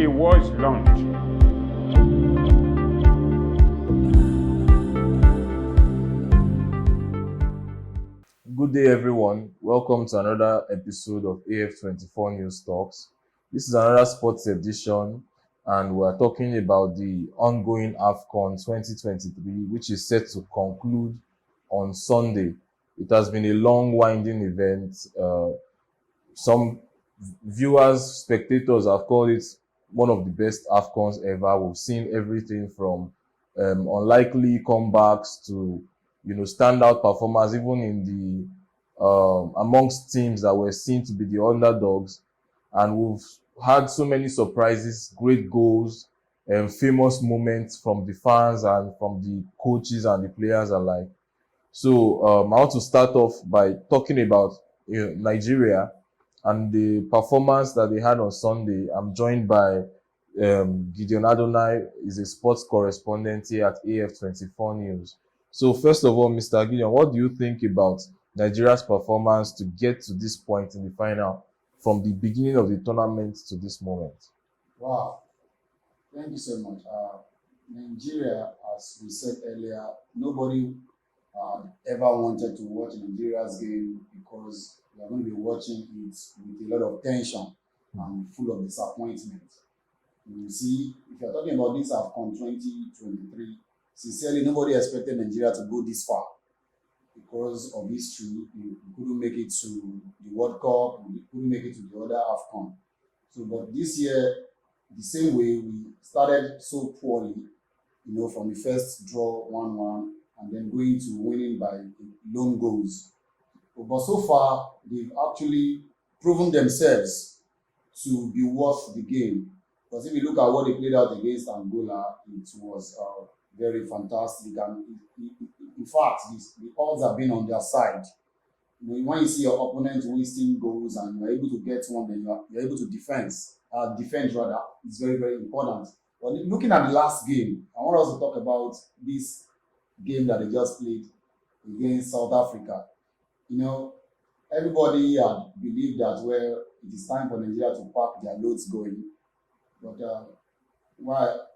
the was launched. Good day, everyone. Welcome to another episode of AF24 News Talks. This is another sports edition, and we're talking about the ongoing AFCON 2023, which is set to conclude on Sunday. It has been a long, winding event. Some viewers, spectators have called it one of the best AFCONs ever. We've seen everything from unlikely comebacks to standout performers, even in the amongst teams that were seen to be the underdogs. And we've had so many surprises, great goals, and famous moments from the fans and from the coaches and the players alike. So I want to start off by talking about Nigeria and the performance that they had on Sunday. I'm joined by Gideon Adonai, is a sports correspondent here at AF24 News. So first of all, Mr. Gideon, what do you think about Nigeria's performance to get to this point in the final, from the beginning of the tournament to this moment? Wow, thank you so much. Nigeria, as we said earlier, nobody ever wanted to watch Nigeria's game because we are going to be watching it with a lot of tension and full of disappointment. You see, if you're talking about this AFCON 2023, sincerely, nobody expected Nigeria to go this far because of history. We couldn't make it to the World Cup, we couldn't make it to the other AFCON. So, but this year, the same way, we started so poorly, from the first draw 1-1 and then going to winning by lone goals. But so far, they've actually proven themselves to be worth the game. Because if you look at what they played out against Angola, it was very fantastic. And in fact, the odds have been on their side. When you see your opponent wasting goals and you're able to get one, then you're able to defend rather, it's very, very important. But looking at the last game, I want us to talk about this game that they just played against South Africa. Everybody had believed that, well, it is time for Nigeria to pack their loads going. But while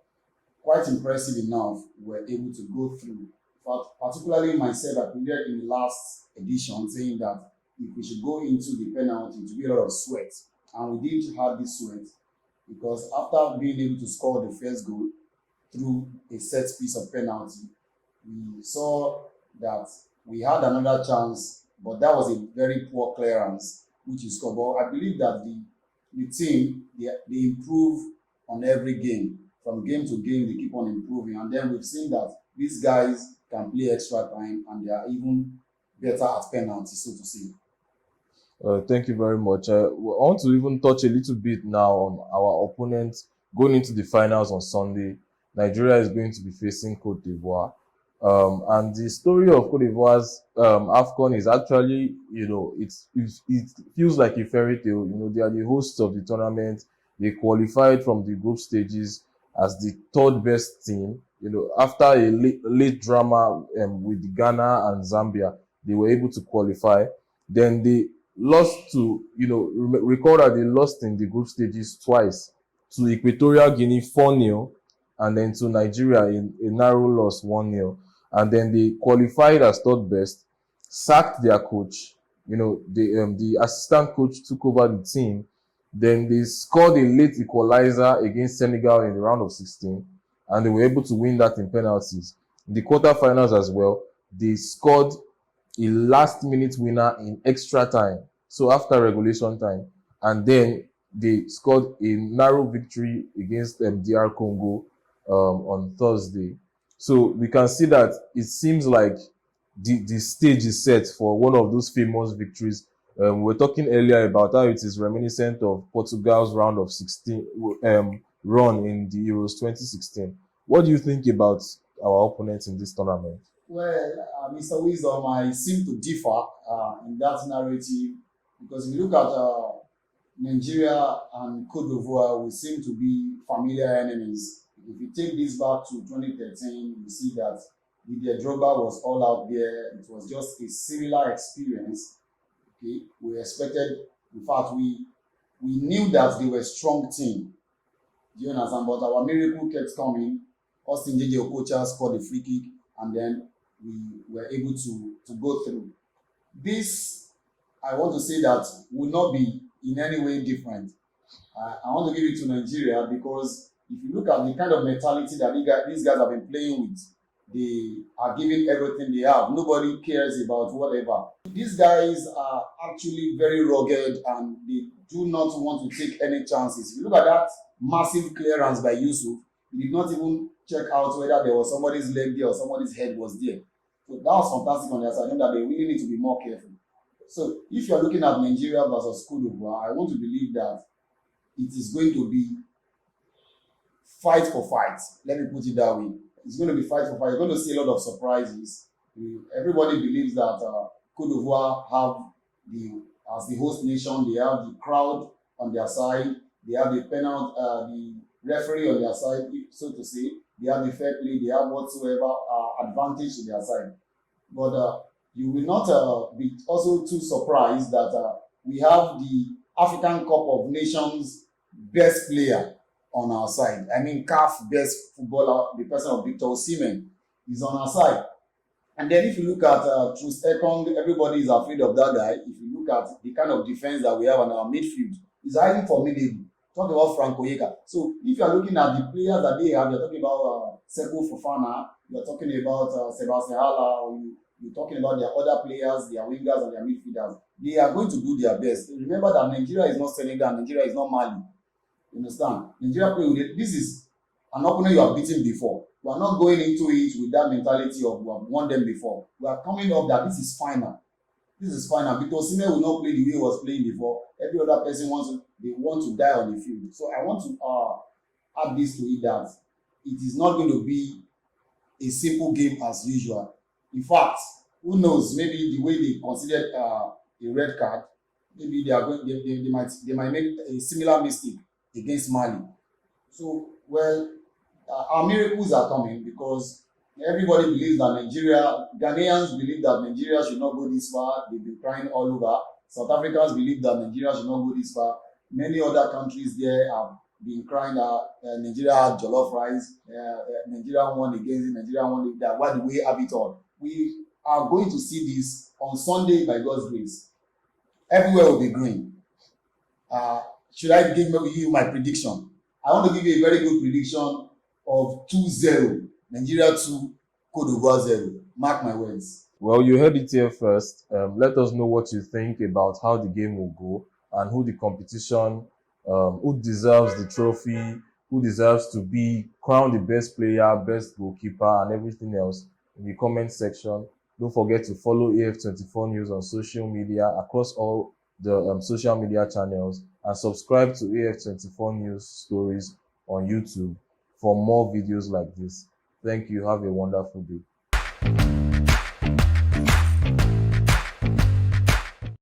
quite impressive enough, we were able to go through. But particularly myself, I predicted in the last edition saying that if we should go into the penalty, to be a lot of sweat. And we did have this sweat because after being able to score the first goal through a set piece of penalty, we saw that we had another chance, but that was a very poor clearance, which is scored. But I believe that the team, they improve on every game. From game to game, they keep on improving. And then we've seen that these guys can play extra time and they are even better at penalties, so to say. Thank you very much. I want to even touch a little bit now on our opponent going into the finals on Sunday. Nigeria is going to be facing Cote d'Ivoire. And the story of Cote d'Ivoire's AFCON is actually, it feels like a fairy tale. They are the hosts of the tournament. They qualified from the group stages as the third best team. After a late drama with Ghana and Zambia, they were able to qualify. Then they lost to, recall that they lost in the group stages twice, to Equatorial Guinea 4-0, and then to Nigeria in a narrow loss 1-0. And then they qualified as third best, sacked their coach. The assistant coach took over the team. Then they scored a late equalizer against Senegal in the round of 16, and they were able to win that in penalties. In the quarterfinals as well, they scored a last-minute winner in extra time, so after regulation time, and then they scored a narrow victory against DR Congo on Thursday. So we can see that it seems like the stage is set for one of those famous victories. We were talking earlier about how it is reminiscent of Portugal's round of 16 run in the Euros 2016. What do you think about our opponents in this tournament? Well, Mr. Wisdom, I seem to differ in that narrative because if you look at Nigeria and Cote d'Ivoire, we seem to be familiar enemies. If you take this back to 2013, you see that Didier Drogba was all out there. It was just a similar experience. Okay, we expected. In fact, we knew that they were a strong team. Do you understand? But our miracle kept coming. Austin JJ Okocha scored a free kick, and then we were able to go through. This, I want to say that will not be in any way different. I want to give it to Nigeria because if you look at the kind of mentality that these guys have been playing with, they are giving everything they have. Nobody cares about whatever. These guys are actually very rugged and they do not want to take any chances. If you look at that massive clearance by Yusuf, he did not even check out whether there was somebody's leg there or somebody's head was there. So that was fantastic on their side. I know that they really need to be more careful. So if you're looking at Nigeria versus Cote d'Ivoire, I want to believe that it is going to be fight for fight. Let me put it that way. It's going to be fight for fight. You're going to see a lot of surprises. Everybody believes that Cote d'Ivoire have as the host nation, they have the crowd on their side, they have the penalty, the referee on their side, so to say. They have the fair play, they have whatsoever advantage to their side. But you will not be also too surprised that we have the African Cup of Nations best player on our side. I mean, CAF best footballer, the person of Victor Osimhen, is on our side. And then if you look at Truth Ekong, everybody is afraid of that guy. If you look at the kind of defense that we have on our midfield, it's highly formidable. Talk about Frank Oyeka. So if you are looking at the players that they have, you're talking about Seko Fofana, you're talking about Sebastian Hala, or you're talking about their other players, their wingers and their midfielders. They are going to do their best. Remember that Nigeria is not Senegal, Nigeria is not Mali. You understand? Nigeria play with it. This is an opponent you have beaten before. We are not going into it with that mentality of we have won them before. We are coming up that this is final. This is final. Because Osimhen will not play the way he was playing before. Every other person they want to die on the field. So I want to add this to it that it is not going to be a simple game as usual. In fact, who knows? Maybe the way they considered a red card, maybe they might make a similar mistake against Mali. So, well, our miracles are coming because everybody believes that Ghanaians believe that Nigeria should not go this far. They've been crying all over. South Africans believe that Nigeria should not go this far. Many other countries there have been crying that Nigeria had jollof rice, Nigeria won against it, Nigeria won that. Why do we have it all? We are going to see this on Sunday by God's grace. Everywhere will be green. Should I give you my prediction? I want to give you a very good prediction of 2-0. Nigeria 2, Cote d'Ivoire 0. Mark my words. Well, you heard it here first. Let us know what you think about how the game will go and who the competition, who deserves the trophy, who deserves to be crowned the best player, best goalkeeper, and everything else in the comment section. Don't forget to follow AF24 News on social media across all the social media channels and subscribe to AF24 News Stories on YouTube for more videos like this. Thank you. Have a wonderful day.